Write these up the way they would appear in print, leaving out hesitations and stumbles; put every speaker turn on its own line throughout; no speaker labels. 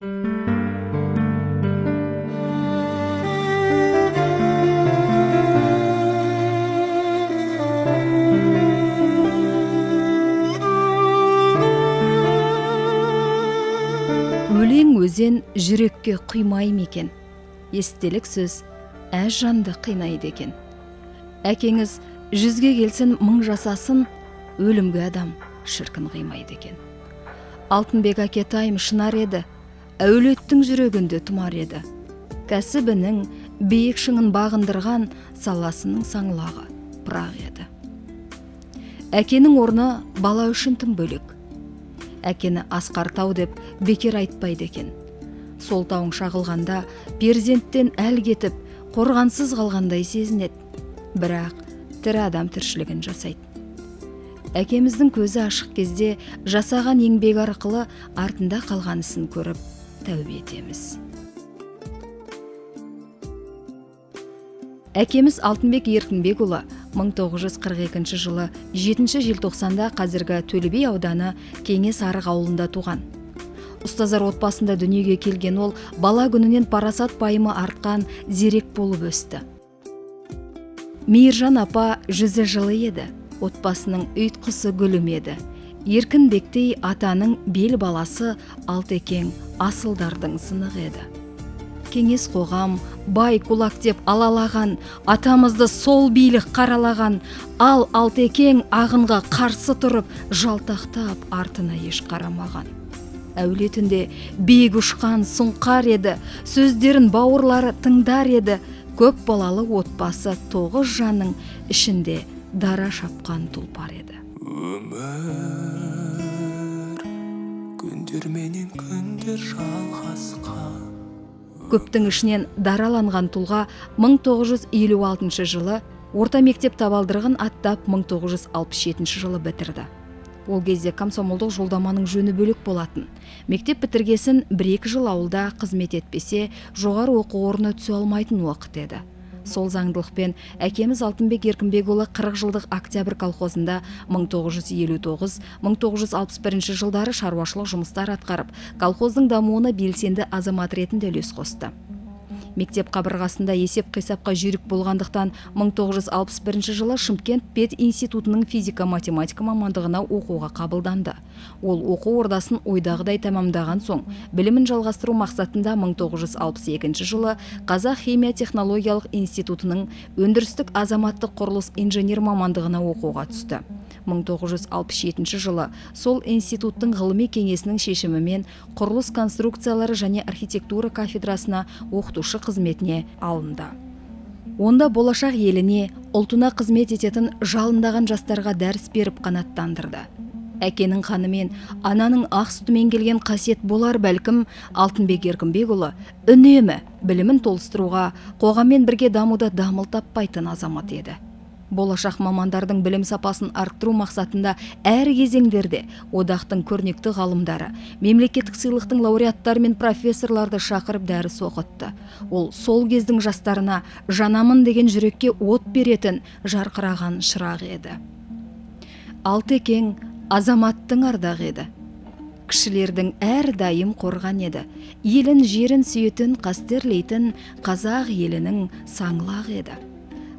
Өлең өзен жүрекке құймай мекен, естелік сөз әз жанды қинайды екен. Әкеңіз 100-ге келсін 1000 жасасын, өлімге адам шіркін қимайды екен. Алтынбек әкетайым шынар еді, әулеттің жүрегінде тұмар еді. Кәсібінің биік шыңын бағындырған саласының саңлағы пырақ еді. Әкенің орны бала үшін тым бөлек. Әкені асқар тау деп бекер айтпайды екен. Сол тауың шағылғанда перзенттен әл кетіп, қорғансыз қалғандай сезінеді. Бірақ тірі адам тіршілігін жасайды. Әкеміздің көзі ашық кезде жасаған еңбек арқылы артында қалған ісін көріп тәубе етеміз. Әкеміз Алтынбек Еркінбекұлы 1942 жылы 7 желтоқсанда қазіргі Төле би ауданы Кеңес Арық ауылында туған. Ұстаздар отбасында дүниеге келген ол бала күнінен парасат пайымы артқан зерек болып өсті. Мейіржан апа жүзі жылы еді, отбасының ұйтқысы гүлім еді. Еркінбектей атаның бел баласы Алтекең асылдардың сынығы еді. Кеңес қоғам, бай кулак деп алалаған, атамызды сол билік қаралаған, ал Алтекең ағынға қарсы тұрып, жалтақтап артына еш қарамаған. Әулетінде биік ұшқан сұңқар еді, сөздерін бауырлары тыңдар еді, көп балалы отбасы 9 жанның ішінде дара шапқан тұлпар еді.
Өмір күндер менен күндер жалғасқан.
Көптің ішінен дараланған тұлға 1956 жылы орта мектеп табалдырығын аттап 1967 жылы бітірді. Ол кезде комсомолдық жолдаманың жөні бөлек болатын. Мектеп бітіргесін 1-2 жыл ауылда қызмет етпесе, жоғары оқу орнына түсе алмайтын уақыт еді. Сол заңдылықпен әкеміз Алтынбек Еркінбекұлы 40 жылдық Октябрь колхозында 1959-1961 жылдары шаруашылық жұмыстар атқарып, колхоздың дамуына белсенді азамат ретінде үлес қосты. Мектеп қабырғасында есеп-қисапқа жүйрік болғандықтан 1961 жылы Шымкент пединститутының физика-математика мамандығына оқуға қабылданды. Ол оқу ордасын ойдағыдай тамамдаған соң, білімін жалғастыру мақсатында 1962 жылы Қазақ химия-технологиялық институтының өндірістік азаматтық құрылыс инженер мамандығына оқуға түсті. 1967 жылы сол институттың ғылыми кеңесінің шешімімен құрылыс конструкциялары және архитектура кафедрасына оқытушы қызметіне алынды. Онда болашақ еліне, ұлтына қызмет ететін жалындаған жастарға дәріс беріп қанаттандырды. Әкенің қанымен, ананың ақ сүтімен келген қасиет болар бәлкім, Алтынбек Еркінбекұлы үнемі білімін толыстыруға, қоғаммен бірге дамуда дамыл таппайтын азамат еді. Болашақ мамандардың білім сапасын арттыру мақсатында әр кезеңдерде одақтың көрнекті ғалымдары, мемлекеттік сыйлықтың лауреаттары мен профессорларды шақырып дәріс оқытты. Ол сол кездің жастарына жанамын деген жүрекке от беретін жарқыраған шырақ еді. Алтекең азаматтың ардағы еді. Кішілердің әрдайым қорған еді. Елін жерін сүйетін, қастерлейтін қазақ елінің саңлақ еді.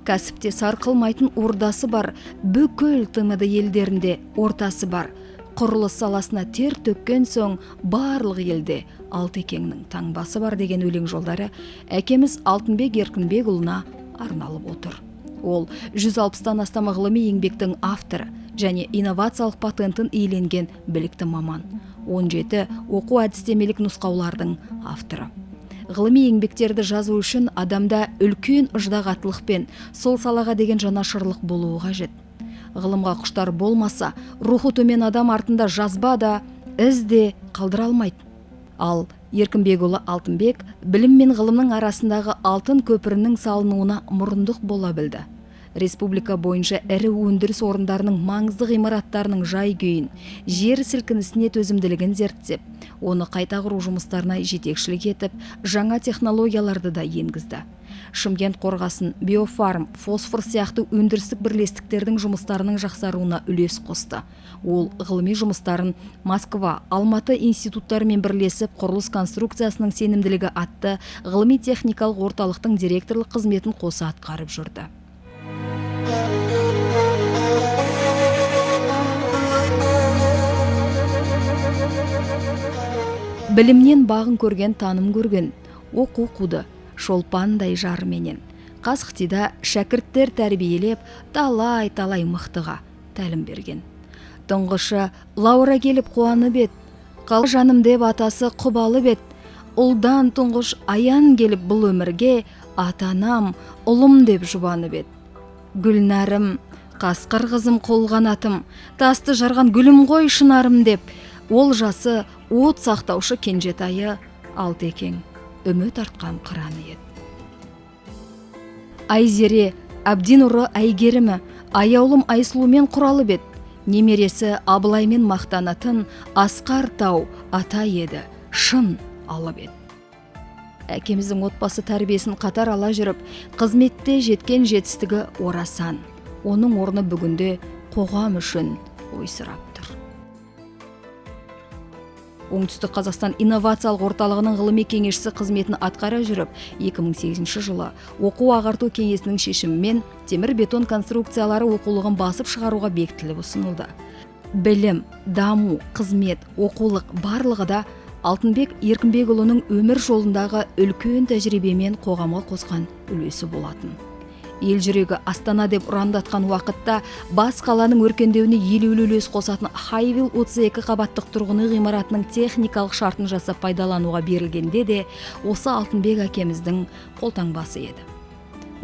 Кәсіпте сарқылмайтын ордасы бар, бүкіл тмд елдерінде ортасы бар. Құрылыс саласына тер төккен соң барлық елде Алтекеңнің таңбасы бар деген өлең жолдары әкеміз Алтынбек Еркінбекұлына арналып отыр. Ол 160-тан астам ғылыми еңбектің авторы және инновациялық патентін иеленген білікті маман. 17 оқу әдістемелік нұсқаулардың авторы. Ғылыми еңбектерді жазу үшін адамда үлкен ыждағаттылық пен сол салаға деген жанашырлық болуы қажет. Ғылымға құштар болмаса, рухы төмен адам артында жазба да, із де қалдыра алмайды. Ал Еркінбекұлы Алтынбек білім мен ғылымның арасындағы алтын көпірінің салынуына мұрындық бола білді. республика бойынша ірі өндіріс орындарының маңызды ғимараттарының жай-күйін, жер сілкінісіне төзімділігін зерттеп, оны қайта құру жұмыстарына жетекшілік етіп, жаңа технологияларды да енгізді. Шымкент қорғасын, биофарм, фосфор сияқты өндірістік бірлестіктердің жұмыстарының жақсаруына үлес қосты. Ол ғылыми жұмыстарын Москва, Алматы институттарымен бірлесіп құрылыс конструкциясының сенімділігі атты ғылыми-техникалық орталықтың директорлық қызметін қоса атқарып жүрді. Білімнен бағын көрген, таным көрген, оқу қуды шолпандай жарменен. Қасықтида шәкірттер тәрбиелеп, талай мықтыға тәлім берген. Тұңғышы Лаура келіп қуанып ет, қал жаным деп атасы құбалып ет. Ұлдан тұңғыш аян келіп бұл өмірге, атанам, ұлым деп жұбанып ет. Гүлнәрім, қасқыр қызым қолғанатым, тасты жарған гүлім ғой шынарым деп, ол жасы от сақтаушы кенжетайы Алтекең үміт артқан қыраны ед. Айзере, әбден ұры әйгерімі, аяулым Айсұлумен құралы бет, немересі Абылаймен мақтанатын Асқар тау ата еді, шын алып ед. Әкеміздің отбасы тәрбиесін қатар ала жүріп, қызметте жеткен жетістігі орасан. Оның орны бүгінде қоғам үшін ойсырап тұр. Оңтүстік Қазақстан инновациялық орталығының ғылыми кеңесшісі қызметін атқара жүріп, 2008 жылы оқу ағарту кеңесінің шешімімен темір бетон конструкциялары оқулығын басып шығаруға бекітіліп ұсынылды. Білім, даму, қызмет, оқулық барлығы да Алтынбек Еркінбекұлының өмір жолындағы үлкен тәжірибемен қоғамға қосқан үлесі болатын. Ел жүрегі Астана деп ұрандатқан уақытта бас қаланың өркендеуіне елеулі үлес қосатын Хайвилл 32 қабаттық тұрғын үй ғимаратының техникалық шартын жасап пайдалануға берілгенде де осы Алтынбек әкеміздің қолтаңбасы еді.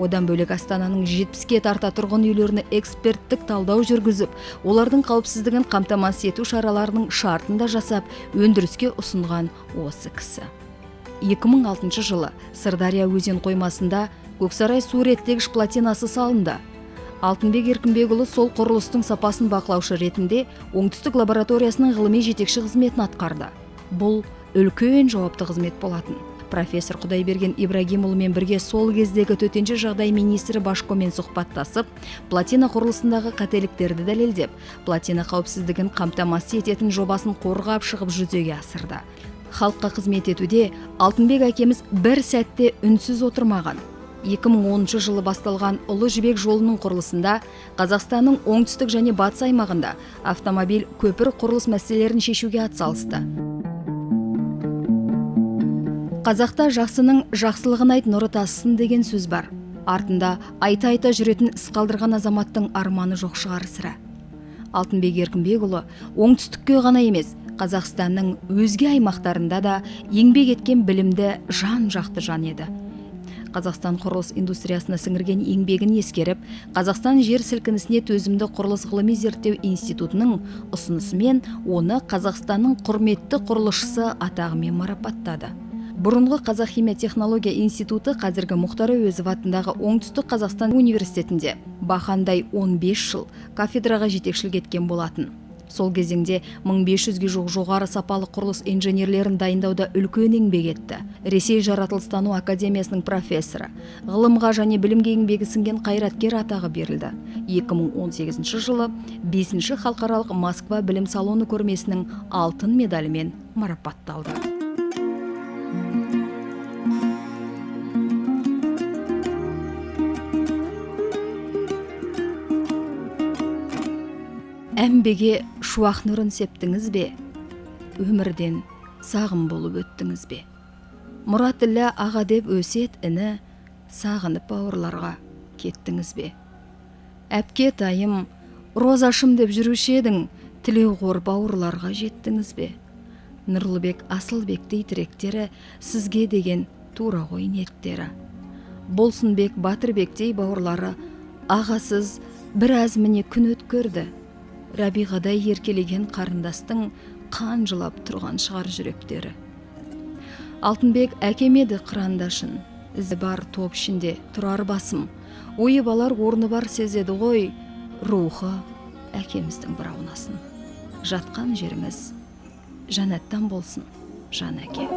Одан бөлек Астананың 70-ке тарта тұрғын үйлеріне эксперттік талдау жүргізіп, олардың қауіпсіздігін қамтамасыз ету шараларының шартын да жасап, өндіріске ұсынған осы кісі. 2006 жылы Сырдария өзен қоймасында Көксарай су реттегіш плотинасы салынды. Алтынбек Еркінбекұлы сол құрылыстың сапасын бақылаушы ретінде Оңтүстік лабораториясының ғылыми жетекші қызметін атқарды. Бұл үлкен жауапты қызмет болатын. Профессор Құдайберген Ибрагимұлымен бірге сол кездегі төтенше жағдай министрі Башкомен сұхбаттасып, плотина құрылысындағы қателіктерді дәлелдеп, плотина қауіпсіздігін қамтамасыз ететін жобасын қорғап шығып жүзеге асырды. Халыққа қызмет етуде Алтынбек әкеміз бір сәтте үнсіз отырмаған. 2010 жылы басталған Ұлы Жібек жолының құрылысында Қазақстанның оңтүстік және батыс аймағында автомобиль көпір құрылыс мәселелерін шешуге атсалысты. Қазақта жақсының жақсылығын айт, нұры тасысын деген сөз бар. Артында айта жүретін іс қалдырған азаматтың арманы жоқ шығар сірә. Алтынбек Еркінбекұлы оңтүстікке ғана емес, Қазақстанның өзге аймақтарында да еңбек еткен білімді жан-жақты жан еді. Қазақстан құрылыс индустриясына сіңірген еңбегін ескеріп, Қазақстан жер сілкінісіне төзімді құрылыс ғылыми зерттеу институтының ұсынысымен оны Қазақстанның құрметті құрылысшысы атағымен марапаттады. Бұрынғы Қазақ-химия технология институты қазіргі Мұхтар Әуезов атындағы Оңтүстік Қазақстан университетінде бақандай 15 жыл кафедраға жетекшілік еткен болатын. Сол кезеңде 1500-ге жуық жоғары сапалы құрылыс инженерлерін дайындауда үлкен еңбек етті. Ресей жаратылыстану академиясының профессоры, ғылымға және білімге еңбегі сіңген қайраткер атағы берілді. 2018 жылы 5-ші халықаралық Москва білім салоны көрмесінің алтын медалімен марапатталды. Әмбеге шуақ нұрын септіңіз бе? Өмірден сағым болып өттіңіз бе? Мұратіллә аға деп өсет іні, сағынып бауырларға кеттіңіз бе? Әпке тайым, розашым деп жүруші едің, тілеуғор бауырларға жеттіңіз бе? Нұрлыбек Асылбектей тіректері сізге деген тура ғой ниеттері. Болсынбек Батырбектей бауырлары ағасыз бір әзміне күн өткөрді. Рабиғадай еркелеген қарындастың қан жылап тұрған шығар жүректері. Алтынбек әкемеді қырандашын, ізі бар топ ішінде тұрар басым, ойып алар орны бар сезеді ғой, рухы әкеміздің бір аунасын. Жатқан жеріміз жәннаттан болсын, жан әке.